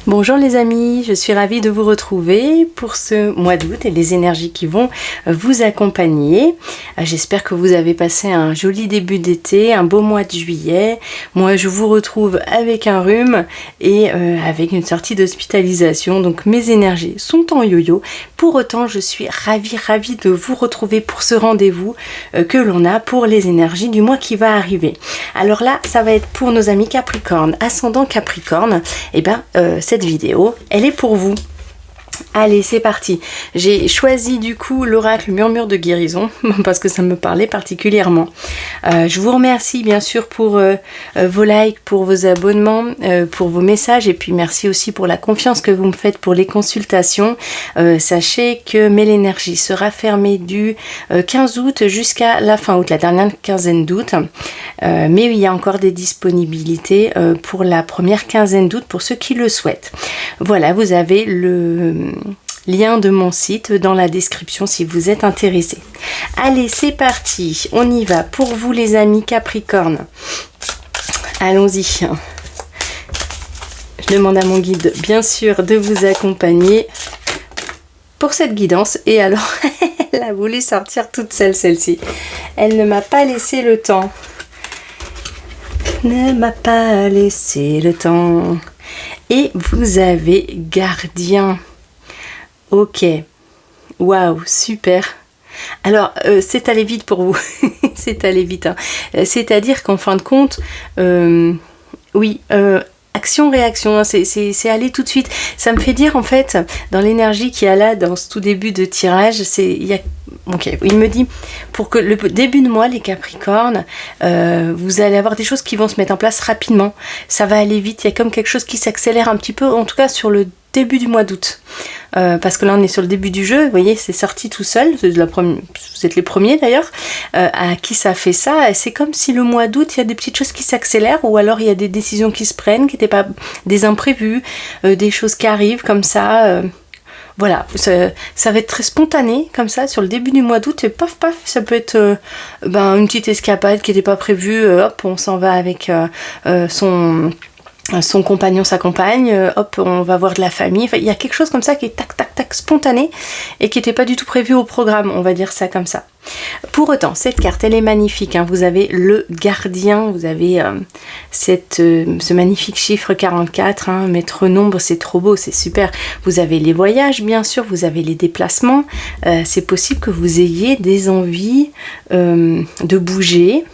Bonjour les amis, je suis ravie de vous retrouver pour ce mois d'août et les énergies qui vont vous accompagner. J'espère que vous avez passé un joli début d'été, un beau mois de juillet. Moi je vous retrouve avec un rhume et avec une sortie d'hospitalisation, donc mes énergies sont en yo-yo. Pour autant je suis ravie de vous retrouver pour ce rendez-vous que l'on a pour les énergies du mois qui va arriver. Alors là ça va être pour nos amis Capricorne, ascendant Capricorne, et cette vidéo, elle est pour vous. Allez, c'est parti. J'ai choisi du coup l'oracle Murmure de guérison parce que ça me parlait particulièrement. Je vous remercie bien sûr pour vos likes, pour vos abonnements, pour vos messages et puis merci aussi pour la confiance que vous me faites pour les consultations. Sachez que Mêle Énergie sera fermée du 15 août jusqu'à la fin août, la dernière quinzaine d'août. Mais il y a encore des disponibilités pour la première quinzaine d'août pour ceux qui le souhaitent. Voilà, vous avez le lien de mon site dans la description si vous êtes intéressé. Allez, c'est parti, on y va pour vous les amis Capricorne. Allons-y. Je demande à mon guide bien sûr de vous accompagner pour cette guidance. Et alors, elle a voulu sortir toute seule celle-ci. Elle ne m'a pas laissé le temps. Ne m'a pas laissé le temps. Et vous avez Gardien. Ok, waouh, super. Alors, c'est allé vite pour vous, c'est allé vite. Hein. C'est-à-dire qu'en fin de compte, action-réaction, hein, c'est aller tout de suite. Ça me fait dire, en fait, dans l'énergie qu'il y a là, dans ce tout début de tirage, il me dit, pour que le début de mois, les Capricornes, vous allez avoir des choses qui vont se mettre en place rapidement. Ça va aller vite, il y a comme quelque chose qui s'accélère un petit peu, en tout cas sur le début du mois d'août. Parce que là on est sur le début du jeu, vous voyez, c'est sorti tout seul, vous êtes les premiers d'ailleurs, à qui ça fait ça. C'est comme si le mois d'août, il y a des petites choses qui s'accélèrent, ou alors il y a des décisions qui se prennent, qui n'étaient pas des imprévus, des choses qui arrivent comme ça. Voilà, ça va être très spontané comme ça sur le début du mois d'août et paf, ça peut être une petite escapade qui n'était pas prévue, hop, on s'en va avec son compagnon, sa compagne, hop, on va voir de la famille. Enfin, il y a quelque chose comme ça qui est tac spontané et qui n'était pas du tout prévu au programme, on va dire ça comme ça. Pour autant, cette carte, elle est magnifique, hein. Vous avez le Gardien, vous avez ce magnifique chiffre 44, hein, maître nombre, c'est trop beau, c'est super. Vous avez les voyages, bien sûr, vous avez les déplacements. C'est possible que vous ayez des envies de bouger,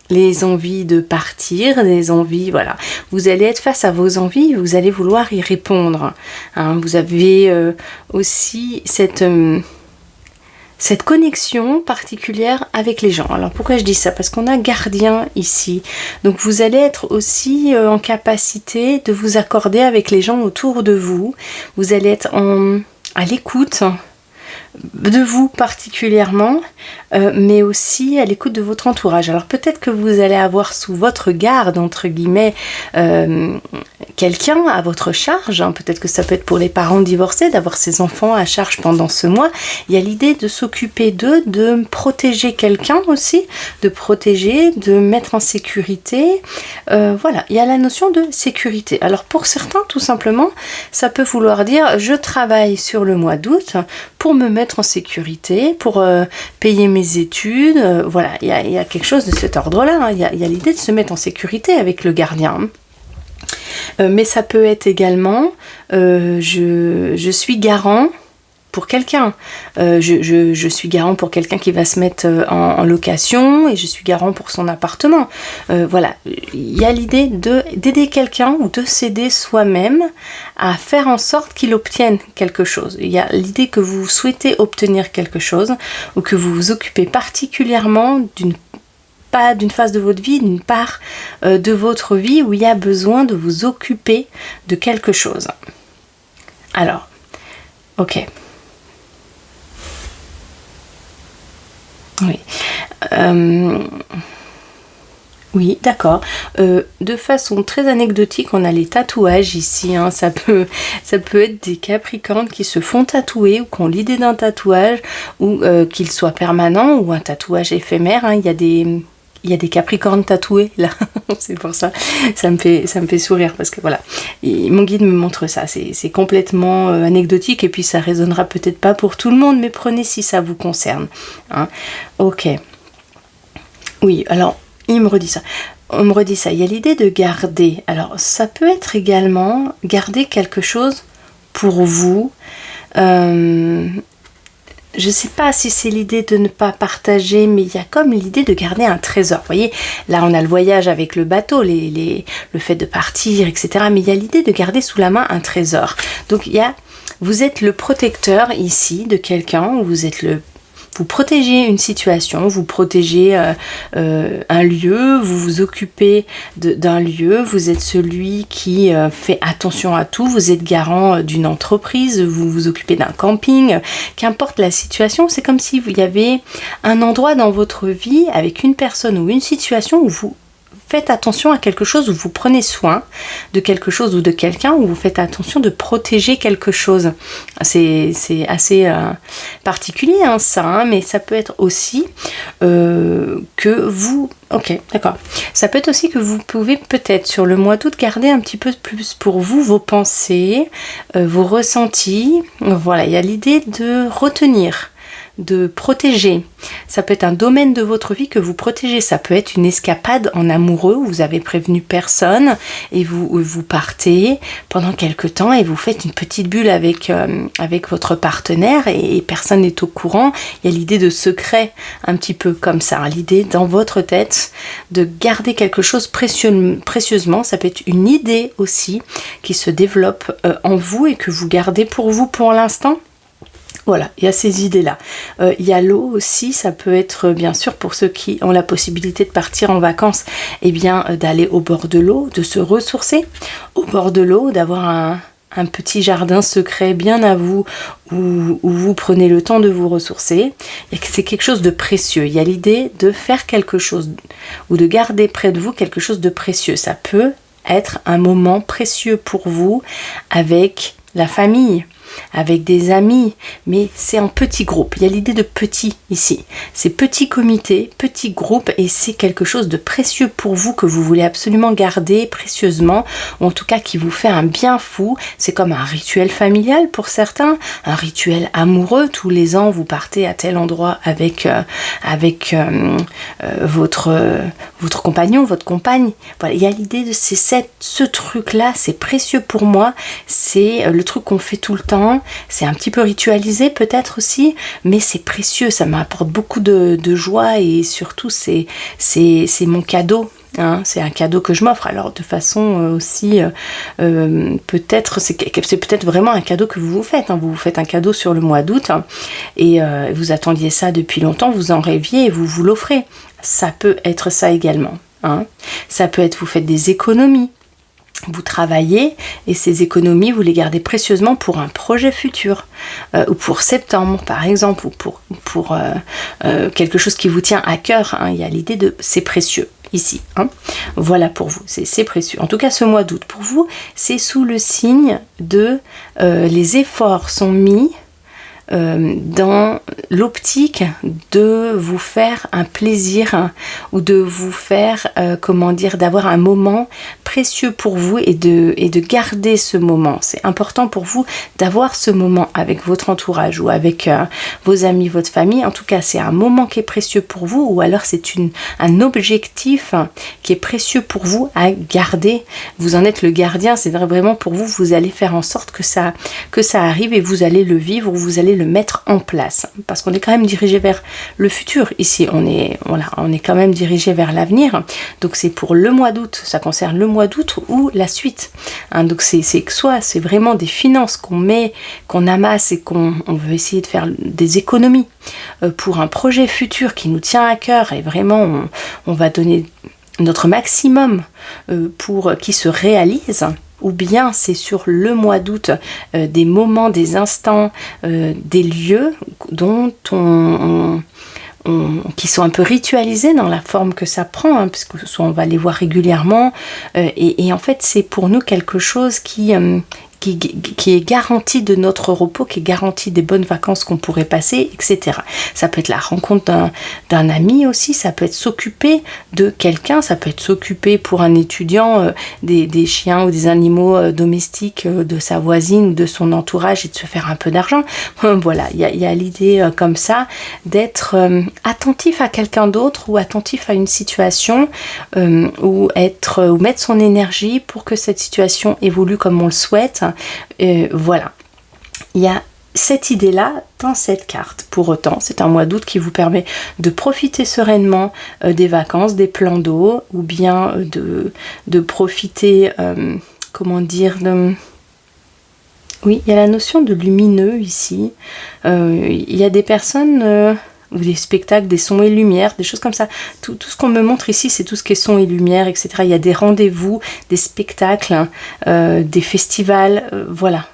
les envies de partir, des envies, voilà. Vous allez être face à vos envies, vous allez vouloir y répondre. Hein. Vous avez aussi cette connexion particulière avec les gens. Alors pourquoi je dis ça? Parce qu'on a Gardien ici. Donc vous allez être aussi en capacité de vous accorder avec les gens autour de vous. Vous allez être à l'écoute de vous particulièrement, mais aussi à l'écoute de votre entourage. Alors peut-être que vous allez avoir sous votre garde, entre guillemets, quelqu'un à votre charge, hein. Peut-être que ça peut être pour les parents divorcés, d'avoir ses enfants à charge pendant ce mois. Il y a l'idée de s'occuper d'eux, de protéger quelqu'un aussi, de protéger, de mettre en sécurité. Voilà, il y a la notion de sécurité. Alors pour certains, tout simplement, ça peut vouloir dire je travaille sur le mois d'août pour me mettre en sécurité, pour payer mes études. Voilà, il y a quelque chose de cet ordre-là. Hein. Il y a l'idée de se mettre en sécurité avec le Gardien. Mais ça peut être également je suis garant pour quelqu'un. Je suis garant pour quelqu'un qui va se mettre en location et je suis garant pour son appartement. Voilà, il y a l'idée d'aider quelqu'un ou de s'aider soi-même à faire en sorte qu'il obtienne quelque chose. Il y a l'idée que vous souhaitez obtenir quelque chose ou que vous vous occupez particulièrement d'une phase de votre vie, d'une part de votre vie où il y a besoin de vous occuper de quelque chose. Alors, ok. Oui. Oui, d'accord. De façon très anecdotique, on a les tatouages ici. Hein. Ça peut être des Capricornes qui se font tatouer ou qui ont l'idée d'un tatouage ou qu'il soit permanent ou un tatouage éphémère. Hein. Il il y a des capricornes tatoués là, c'est pour ça, ça me fait sourire parce que voilà, mon guide me montre ça, c'est complètement anecdotique et puis ça résonnera peut-être pas pour tout le monde, mais prenez si ça vous concerne. Hein. Ok. Oui, alors il me redit ça. On me redit ça, il y a l'idée de garder. Alors ça peut être également garder quelque chose pour vous. Je ne sais pas si c'est l'idée de ne pas partager, mais il y a comme l'idée de garder un trésor. Vous voyez, là on a le voyage avec le bateau, le fait de partir, etc. Mais il y a l'idée de garder sous la main un trésor. Donc vous êtes le protecteur ici de quelqu'un, vous protégez une situation, vous protégez un lieu, vous vous occupez d'un lieu, vous êtes celui qui fait attention à tout, vous êtes garant d'une entreprise, vous vous occupez d'un camping, qu'importe la situation, c'est comme si il y avait un endroit dans votre vie avec une personne ou une situation où vous faites attention à quelque chose, où vous prenez soin de quelque chose ou de quelqu'un, où vous faites attention de protéger quelque chose. C'est assez particulier ça, hein, mais ça peut être aussi que vous... Ok, d'accord. Ça peut être aussi que vous pouvez peut-être sur le mois d'août garder un petit peu plus pour vous vos pensées, vos ressentis. Voilà, il y a l'idée de retenir, de protéger. Ça peut être un domaine de votre vie que vous protégez. Ça peut être une escapade en amoureux où vous avez prévenu personne et vous partez pendant quelque temps et vous faites une petite bulle avec votre partenaire et personne n'est au courant. Il y a l'idée de secret un petit peu comme ça. Hein. L'idée dans votre tête de garder quelque chose précieusement. Ça peut être une idée aussi qui se développe en vous et que vous gardez pour vous pour l'instant. Voilà, il y a ces idées-là. Il y a l'eau aussi, ça peut être bien sûr pour ceux qui ont la possibilité de partir en vacances, eh bien d'aller au bord de l'eau, de se ressourcer au bord de l'eau, d'avoir un petit jardin secret bien à vous où vous prenez le temps de vous ressourcer. C'est quelque chose de précieux. Il y a l'idée de faire quelque chose ou de garder près de vous quelque chose de précieux. Ça peut être un moment précieux pour vous avec la famille, avec des amis, mais c'est en petits groupes. Il y a l'idée de petit ici. C'est petit comité, petit groupe, et c'est quelque chose de précieux pour vous que vous voulez absolument garder précieusement, ou en tout cas qui vous fait un bien fou. C'est comme un rituel familial pour certains, un rituel amoureux. Tous les ans, vous partez à tel endroit avec votre compagnon, votre compagne. Voilà, il y a l'idée de ce truc-là, c'est précieux pour moi. C'est le truc qu'on fait tout le temps. C'est un petit peu ritualisé peut-être aussi, mais c'est précieux, ça m'apporte beaucoup de joie et surtout c'est mon cadeau. Hein, c'est un cadeau que je m'offre, alors de façon aussi peut-être c'est peut-être vraiment un cadeau que vous faites, hein. Vous vous faites un cadeau sur le mois d'août, hein, et vous attendiez ça depuis longtemps, vous en rêviez et vous l'offrez. Ça peut être ça également, hein. Ça peut être vous faites des économies. Vous travaillez et ces économies, vous les gardez précieusement pour un projet futur, ou pour septembre par exemple, ou pour quelque chose qui vous tient à cœur, hein. Il y a l'idée de c'est précieux ici, hein. Voilà pour vous, c'est précieux. En tout cas ce mois d'août pour vous, c'est sous le signe de les efforts sont mis dans l'optique de vous faire un plaisir ou de vous faire, d'avoir un moment précieux pour vous et de garder ce moment. C'est important pour vous d'avoir ce moment avec votre entourage ou avec vos amis, votre famille. En tout cas, c'est un moment qui est précieux pour vous ou alors c'est un objectif qui est précieux pour vous à garder. Vous en êtes le gardien, c'est vraiment pour vous, vous allez faire en sorte que ça arrive et vous allez le vivre, vous allez le mettre en place parce qu'on est quand même dirigé vers le futur ici, on est quand même dirigé vers l'avenir, donc c'est pour le mois d'août, ça concerne le mois d'août ou la suite, hein. Donc c'est vraiment des finances qu'on amasse et qu'on veut essayer de faire des économies pour un projet futur qui nous tient à cœur et vraiment on va donner notre maximum pour qu'il se réalise. Ou bien c'est sur le mois d'août des moments, des instants, des lieux dont qui sont un peu ritualisés dans la forme que ça prend, hein, parce que soit on va les voir régulièrement, et en fait c'est pour nous quelque chose qui qui est garantie de notre repos, qui est garantie des bonnes vacances qu'on pourrait passer, etc. Ça peut être la rencontre d'un ami aussi, ça peut être s'occuper de quelqu'un, ça peut être s'occuper pour un étudiant des chiens ou des animaux domestiques de sa voisine ou de son entourage et de se faire un peu d'argent. Voilà, il y a l'idée comme ça d'être attentif à quelqu'un d'autre ou attentif à une situation ou mettre son énergie pour que cette situation évolue comme on le souhaite. Voilà, il y a cette idée-là dans cette carte. Pour autant, c'est un mois d'août qui vous permet de profiter sereinement des vacances, des plans d'eau, ou bien de profiter, comment dire, oui, il y a la notion de lumineux ici. Il y a des personnes... ou des spectacles, des sons et lumières, des choses comme ça. Tout ce qu'on me montre ici, c'est tout ce qui est son et lumière, etc. Il y a des rendez-vous, des spectacles, des festivals, voilà.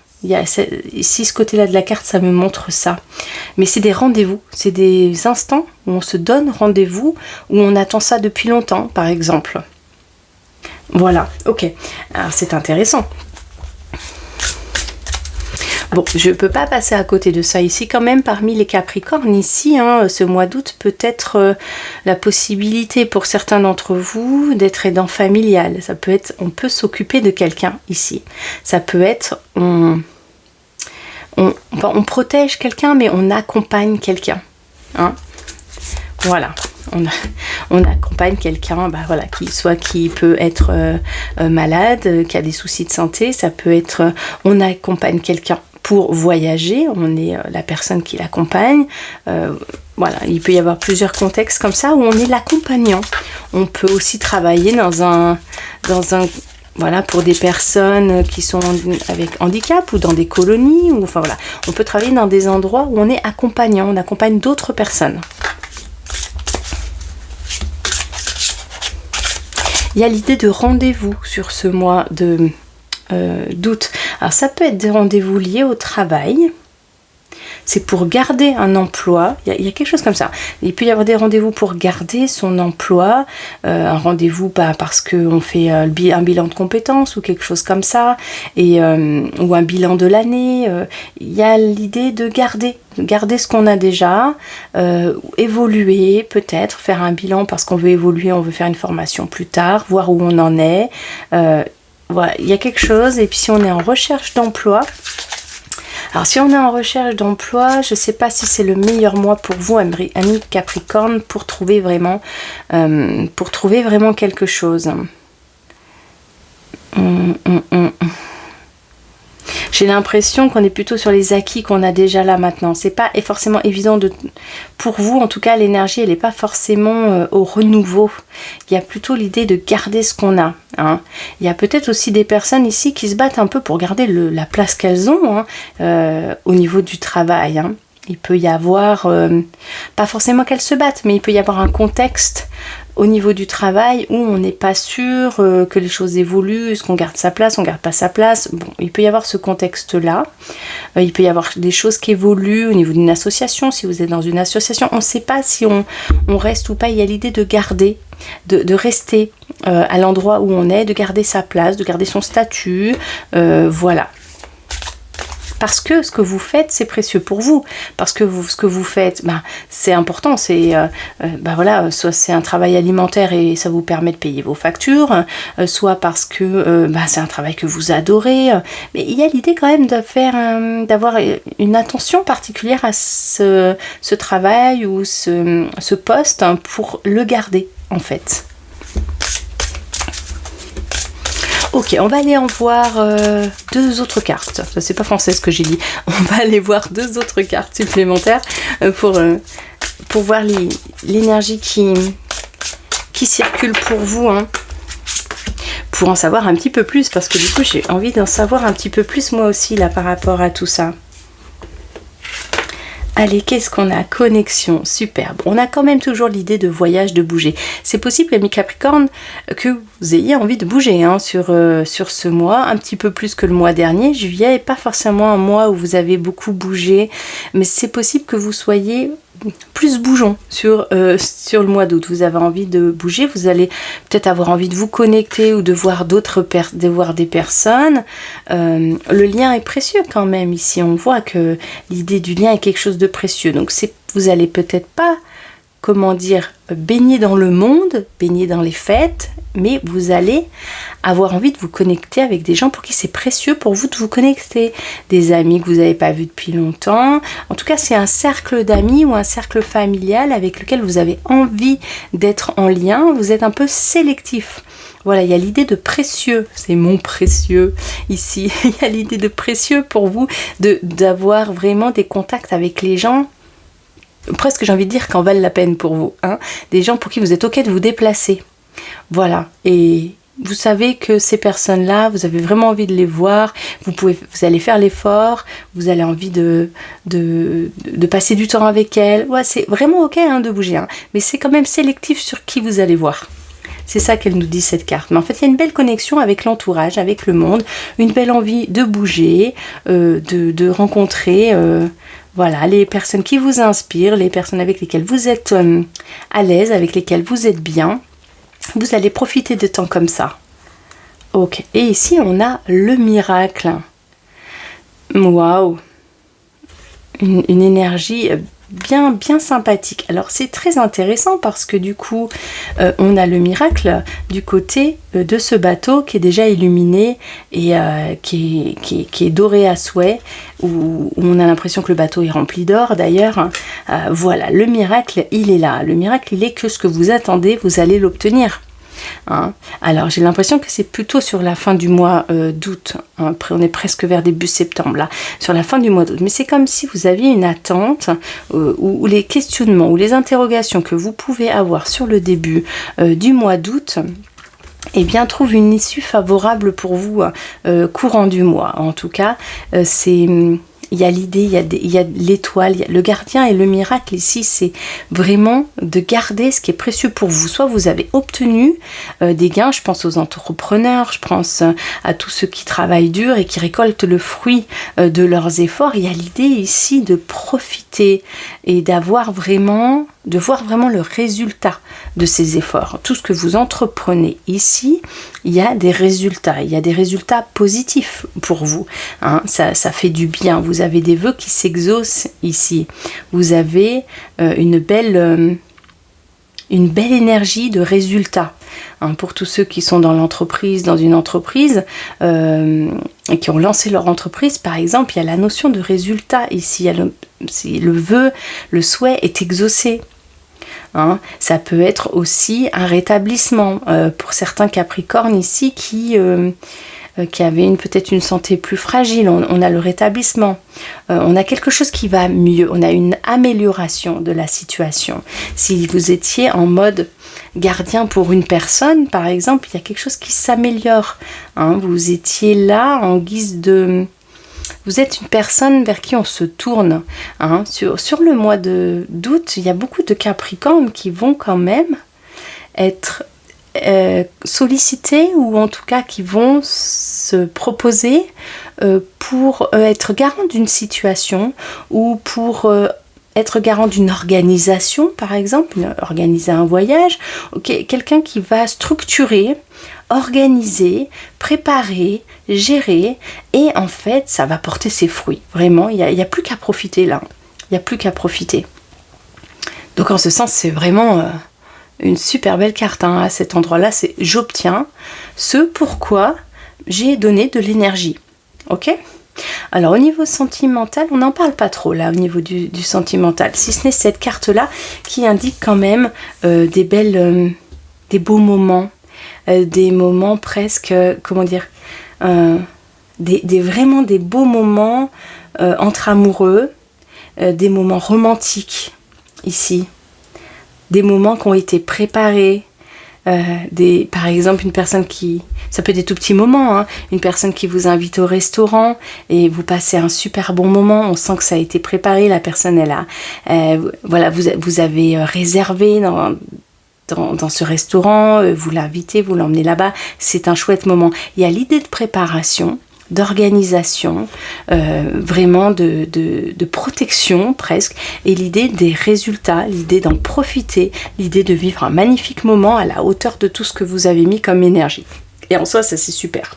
Ici, ce côté-là de la carte, ça me montre ça. Mais c'est des rendez-vous, c'est des instants où on se donne rendez-vous, où on attend ça depuis longtemps, par exemple. Voilà, ok. Alors, c'est intéressant. Bon, je ne peux pas passer à côté de ça ici. Quand même, parmi les Capricornes, ici, ce mois d'août peut être la possibilité pour certains d'entre vous d'être aidant familial. Ça peut être, on peut s'occuper de quelqu'un ici. Ça peut être, on protège quelqu'un, mais on accompagne quelqu'un. Hein? Voilà. On accompagne quelqu'un voilà, qui peut être malade, qui a des soucis de santé. Ça peut être, on accompagne quelqu'un pour voyager, on est la personne qui l'accompagne. Voilà, il peut y avoir plusieurs contextes comme ça où on est l'accompagnant. On peut aussi travailler dans un voilà, pour des personnes qui sont avec handicap ou dans des colonies, ou enfin voilà, on peut travailler dans des endroits où on est accompagnant, on accompagne d'autres personnes. Il y a l'idée de rendez-vous sur ce mois d'août. Alors ça peut être des rendez-vous liés au travail. C'est pour garder un emploi. Il y a quelque chose comme ça. Il peut y avoir des rendez-vous pour garder son emploi. Un rendez-vous parce qu'on fait un bilan de compétences ou quelque chose comme ça. Ou un bilan de l'année. Il y a l'idée de garder ce qu'on a déjà. Évoluer peut-être. Faire un bilan parce qu'on veut évoluer. On veut faire une formation plus tard. Voir où on en est. Voilà, il y a quelque chose. Et puis si on est en recherche d'emploi... Alors si on est en recherche d'emploi, je ne sais pas si c'est le meilleur mois pour vous, amis Capricorne, pour trouver vraiment quelque chose. J'ai l'impression qu'on est plutôt sur les acquis qu'on a déjà là maintenant. C'est pas forcément évident pour vous, en tout cas l'énergie elle n'est pas forcément au renouveau. Il y a plutôt l'idée de garder ce qu'on a. Hein. Il y a peut-être aussi des personnes ici qui se battent un peu pour garder la place qu'elles ont au niveau du travail. Hein. Il peut y avoir, pas forcément qu'elles se battent, mais il peut y avoir un contexte au niveau du travail où on n'est pas sûr que les choses évoluent, est-ce qu'on garde sa place, on garde pas sa place. Bon, il peut y avoir ce contexte-là. Il peut y avoir des choses qui évoluent au niveau d'une association. Si vous êtes dans une association, on ne sait pas si on reste ou pas. Il y a l'idée de garder, de rester à l'endroit où on est, de garder sa place, de garder son statut. Voilà. Parce que ce que vous faites, c'est précieux pour vous. Parce que ce que vous faites, c'est important. C'est voilà, soit c'est un travail alimentaire et ça vous permet de payer vos factures, soit parce que c'est un travail que vous adorez. Mais il y a l'idée quand même d'avoir une attention particulière à ce travail ou ce poste pour le garder en fait. Ok, on va aller en voir deux autres cartes. Ça, c'est pas français ce que j'ai dit. On va aller voir deux autres cartes supplémentaires pour voir l'énergie qui circule pour vous. Hein, pour en savoir un petit peu plus, parce que du coup, j'ai envie d'en savoir un petit peu plus moi aussi là par rapport à tout ça. Allez, qu'est-ce qu'on a? Connexion, superbe. On a quand même toujours l'idée de voyage, de bouger. C'est possible, amis Capricorne, que vous ayez envie de bouger sur ce mois, un petit peu plus que le mois dernier. Juillet n'est pas forcément un mois où vous avez beaucoup bougé, mais c'est possible que vous soyez plus bougeons sur le mois d'août. Vous avez envie de bouger, vous allez peut-être avoir envie de vous connecter ou de voir de voir des personnes. Le lien est précieux quand même ici. On voit que l'idée du lien est quelque chose de précieux. Donc vous allez peut-être pas, comment dire, baigner dans le monde, baigner dans les fêtes, mais vous allez avoir envie de vous connecter avec des gens pour qui c'est précieux pour vous de vous connecter. Des amis que vous n'avez pas vus depuis longtemps. En tout cas, c'est un cercle d'amis ou un cercle familial avec lequel vous avez envie d'être en lien. Vous êtes un peu sélectif. Voilà, il y a l'idée de précieux, c'est mon précieux ici. Il y a l'idée de précieux pour vous, d'avoir vraiment des contacts avec les gens. Presque j'ai envie de dire qu'en valent la peine pour vous, hein. Des gens pour qui vous êtes ok de vous déplacer. Voilà, et vous savez que ces personnes-là, vous avez vraiment envie de les voir, vous allez faire l'effort, vous avez envie de passer du temps avec elles. Ouais, c'est vraiment ok hein, de bouger, hein. Mais c'est quand même sélectif sur qui vous allez voir. C'est ça qu'elle nous dit cette carte. Mais en fait, il y a une belle connexion avec l'entourage, avec le monde, une belle envie de bouger, de rencontrer... Voilà, les personnes qui vous inspirent, les personnes avec lesquelles vous êtes à l'aise, avec lesquelles vous êtes bien. Vous allez profiter de temps comme ça. Ok, et ici on a le miracle. Waouh! Une énergie bien sympathique. Alors c'est très intéressant parce que du coup on a le miracle du côté de ce bateau qui est déjà illuminé et qui est doré à souhait, où on a l'impression que le bateau est rempli d'or d'ailleurs. Voilà, le miracle il est là. Le miracle il est que ce que vous attendez, vous allez l'obtenir. Hein. Alors j'ai l'impression que c'est plutôt sur la fin du mois d'août, hein. Après on est presque vers début septembre là, sur la fin du mois d'août, mais c'est comme si vous aviez une attente ou les questionnements ou les interrogations que vous pouvez avoir sur le début du mois d'août, eh bien trouve une issue favorable pour vous courant du mois. En tout cas il y a l'idée, il y a l'étoile, le gardien et le miracle ici, c'est vraiment de garder ce qui est précieux pour vous. Soit vous avez obtenu des gains, je pense aux entrepreneurs, je pense à tous ceux qui travaillent dur et qui récoltent le fruit de leurs efforts. Il y a l'idée ici de profiter et de voir vraiment le résultat de ces efforts. Tout ce que vous entreprenez ici, il y a des résultats positifs pour vous, hein. Ça fait du bien. Vous avez des vœux qui s'exaucent ici. Vous avez une belle énergie de résultats, hein, pour tous ceux qui sont dans une entreprise et qui ont lancé leur entreprise, par exemple, il y a la notion de résultat ici. Le vœu, le souhait est exaucé. Hein, ça peut être aussi un rétablissement pour certains Capricornes ici qui avaient peut-être une santé plus fragile. On a le rétablissement, on a quelque chose qui va mieux, on a une amélioration de la situation. Si vous étiez en mode gardien pour une personne, par exemple, il y a quelque chose qui s'améliore, hein. Vous étiez là en guise de... Vous êtes une personne vers qui on se tourne, hein. Sur le mois d'août, il y a beaucoup de Capricornes qui vont quand même être sollicités, ou en tout cas qui vont se proposer pour être garant d'une situation ou pour être garant d'une organisation, par exemple, organiser un voyage, quelqu'un qui va structurer, organiser, préparer, gérer, et en fait ça va porter ses fruits. Vraiment, il n'y a plus qu'à profiter là, il n'y a plus qu'à profiter. Donc en ce sens c'est vraiment une super belle carte, hein. À cet endroit là, c'est j'obtiens ce pourquoi j'ai donné de l'énergie. Ok. Alors au niveau sentimental, on n'en parle pas trop là au niveau du sentimental, si ce n'est cette carte là qui indique quand même des beaux moments, des moments presque, comment dire, vraiment des beaux moments entre amoureux, des moments romantiques ici, des moments qui ont été préparés, par exemple une personne ça peut être des tout petits moments, hein, une personne qui vous invite au restaurant et vous passez un super bon moment, on sent que ça a été préparé, la personne voilà, vous avez réservé dans ce restaurant, vous l'invitez, vous l'emmenez là-bas, c'est un chouette moment. Il y a l'idée de préparation, d'organisation, vraiment de protection presque, et l'idée des résultats, l'idée d'en profiter, l'idée de vivre un magnifique moment à la hauteur de tout ce que vous avez mis comme énergie. Et en soi, ça c'est super.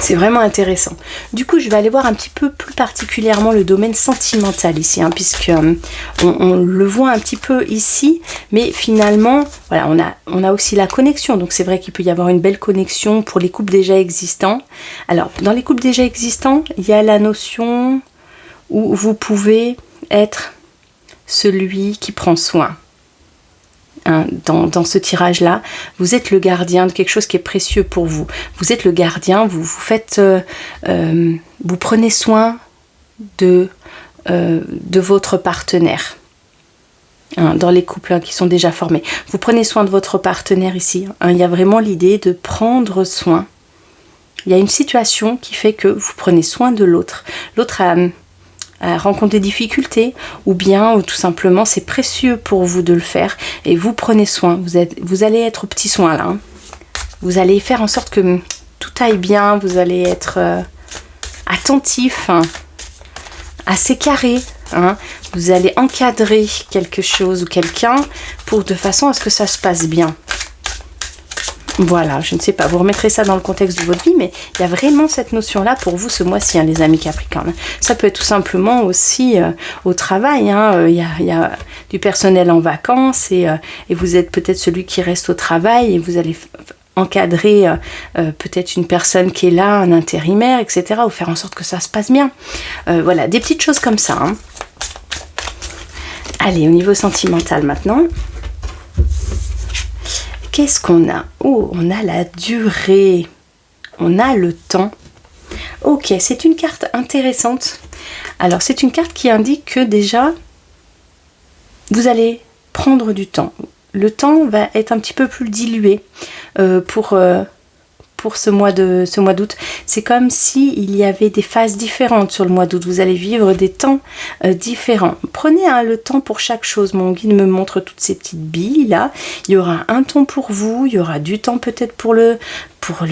C'est vraiment intéressant. Du coup, je vais aller voir un petit peu plus particulièrement le domaine sentimental ici, hein, puisque on le voit un petit peu ici, mais finalement, voilà, on a aussi la connexion. Donc c'est vrai qu'il peut y avoir une belle connexion pour les couples déjà existants. Alors, dans les couples déjà existants, il y a la notion où vous pouvez être celui qui prend soin. Hein, dans ce tirage-là, vous êtes le gardien de quelque chose qui est précieux pour vous. Vous êtes le gardien, vous faites, vous prenez soin de votre partenaire. Hein, dans les couples qui sont déjà formés, vous prenez soin de votre partenaire ici. Hein, il y a vraiment l'idée de prendre soin. Il y a une situation qui fait que vous prenez soin de l'autre. L'autre rencontre des difficultés, ou bien ou tout simplement c'est précieux pour vous de le faire et vous prenez soin. Vous allez être au petit soin là. Hein. Vous allez faire en sorte que tout aille bien, vous allez être attentif, hein, assez carré. Hein. Vous allez encadrer quelque chose ou quelqu'un de façon à ce que ça se passe bien. Voilà, je ne sais pas, vous remettrez ça dans le contexte de votre vie, mais il y a vraiment cette notion-là pour vous ce mois-ci, hein, les amis Capricorne. Ça peut être tout simplement aussi au travail, hein, il y a du personnel en vacances et vous êtes peut-être celui qui reste au travail et vous allez encadrer peut-être une personne qui est là, un intérimaire, etc., ou faire en sorte que ça se passe bien. Voilà, des petites choses comme ça. Hein. Allez, au niveau sentimental maintenant. Qu'est-ce qu'on a? Oh, on a la durée. On a le temps. Ok, c'est une carte intéressante. Alors, c'est une carte qui indique que déjà, vous allez prendre du temps. Le temps va être un petit peu plus dilué pour ce mois d'août. C'est comme s'il y avait des phases différentes sur le mois d'août. Vous allez vivre des temps différents. Prenez le temps pour chaque chose. Mon guide me montre toutes ces petites billes là. Il y aura un temps pour vous. Il y aura du temps peut-être pour le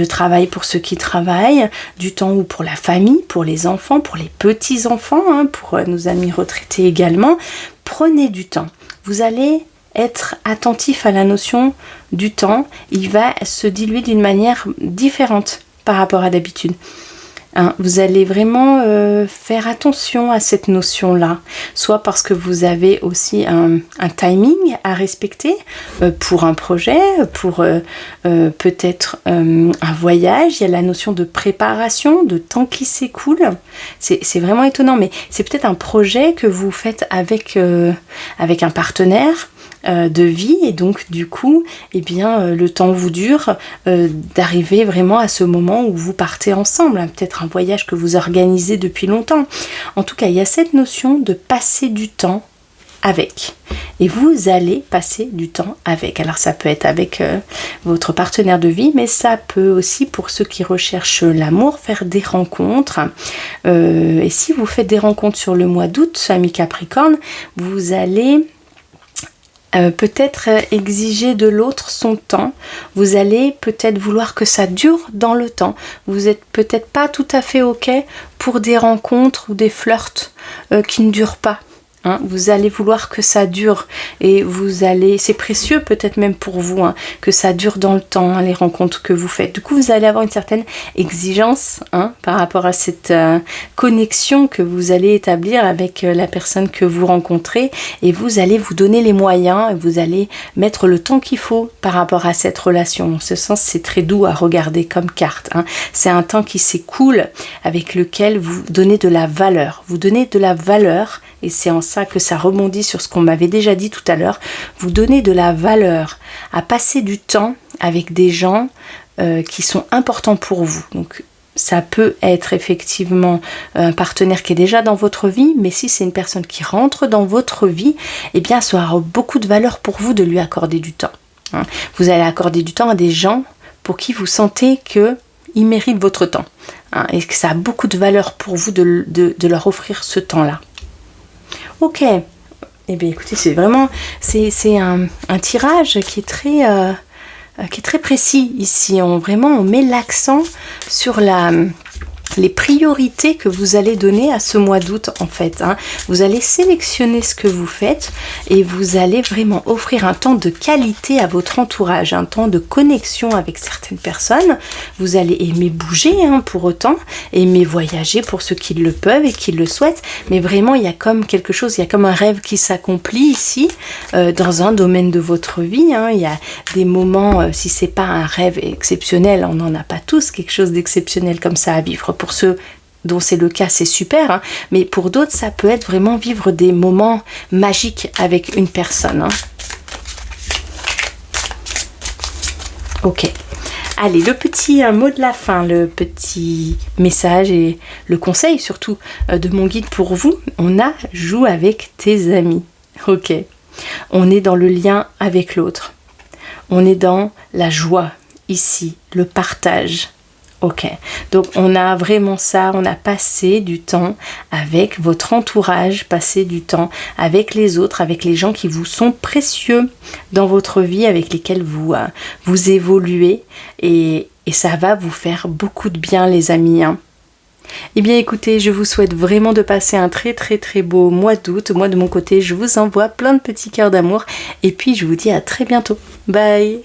travail, pour ceux qui travaillent. Du temps ou pour la famille, pour les enfants, pour les petits-enfants, hein, pour nos amis retraités également. Prenez du temps. Vous allez être attentif à la notion du temps, il va se diluer d'une manière différente par rapport à d'habitude. Hein, vous allez vraiment faire attention à cette notion-là, soit parce que vous avez aussi un timing à respecter pour un projet, pour peut-être un voyage. Il y a la notion de préparation, de temps qui s'écoule. C'est vraiment étonnant, mais c'est peut-être un projet que vous faites avec un partenaire de vie et donc du coup eh bien le temps vous dure d'arriver vraiment à ce moment où vous partez ensemble, hein, peut-être un voyage que vous organisez depuis longtemps. En tout cas, il y a cette notion de passer du temps avec et vous allez passer du temps avec. Alors ça peut être avec votre partenaire de vie, mais ça peut aussi, pour ceux qui recherchent l'amour, faire des rencontres et si vous faites des rencontres sur le mois d'août, amis Capricorne, vous allez peut-être exiger de l'autre son temps. Vous allez peut-être vouloir que ça dure dans le temps. Vous êtes peut-être pas tout à fait ok pour des rencontres ou des flirts qui ne durent pas. Hein, vous allez vouloir que ça dure et c'est précieux peut-être même pour vous, hein, que ça dure dans le temps, hein, les rencontres que vous faites. Du coup, vous allez avoir une certaine exigence, hein, par rapport à cette connexion que vous allez établir avec la personne que vous rencontrez et vous allez vous donner les moyens et vous allez mettre le temps qu'il faut par rapport à cette relation. En ce sens, c'est très doux à regarder comme carte. Hein. C'est un temps qui s'écoule avec lequel vous donnez de la valeur. Vous donnez de la valeur et c'est en ça que ça rebondit sur ce qu'on m'avait déjà dit tout à l'heure. Vous donnez de la valeur à passer du temps avec des gens qui sont importants pour vous. Donc ça peut être effectivement un partenaire qui est déjà dans votre vie, mais si c'est une personne qui rentre dans votre vie, eh bien ça aura beaucoup de valeur pour vous de lui accorder du temps. Hein. Vous allez accorder du temps à des gens pour qui vous sentez qu'ils méritent votre temps. Hein, et que ça a beaucoup de valeur pour vous de leur offrir ce temps-là. Ok, eh bien écoutez, c'est un tirage qui est très précis ici. On met l'accent sur les priorités que vous allez donner à ce mois d'août en fait. Vous allez sélectionner ce que vous faites et vous allez vraiment offrir un temps de qualité à votre entourage, un temps de connexion avec certaines personnes. Vous allez aimer bouger pour autant, aimer voyager pour ceux qui le peuvent et qui le souhaitent, mais vraiment il y a comme quelque chose, il y a comme un rêve qui s'accomplit ici dans un domaine de votre vie. Il y a des moments, si c'est pas un rêve exceptionnel, on n'en a pas tous quelque chose d'exceptionnel comme ça à vivre. Pour ceux dont c'est le cas, c'est super, mais pour d'autres, ça peut être vraiment vivre des moments magiques avec une personne. Ok. Allez, le petit mot de la fin, le petit message et le conseil surtout de mon guide pour vous, on a « Joue avec tes amis ». Ok. On est dans le lien avec l'autre. On est dans la joie ici, le partage. Ok, donc on a vraiment ça, on a passé du temps avec votre entourage, passé du temps avec les autres, avec les gens qui vous sont précieux dans votre vie, avec lesquels vous évoluez et ça va vous faire beaucoup de bien les amis. Eh bien écoutez, je vous souhaite vraiment de passer un très très très beau mois d'août. Moi de mon côté, je vous envoie plein de petits cœurs d'amour et puis je vous dis à très bientôt. Bye!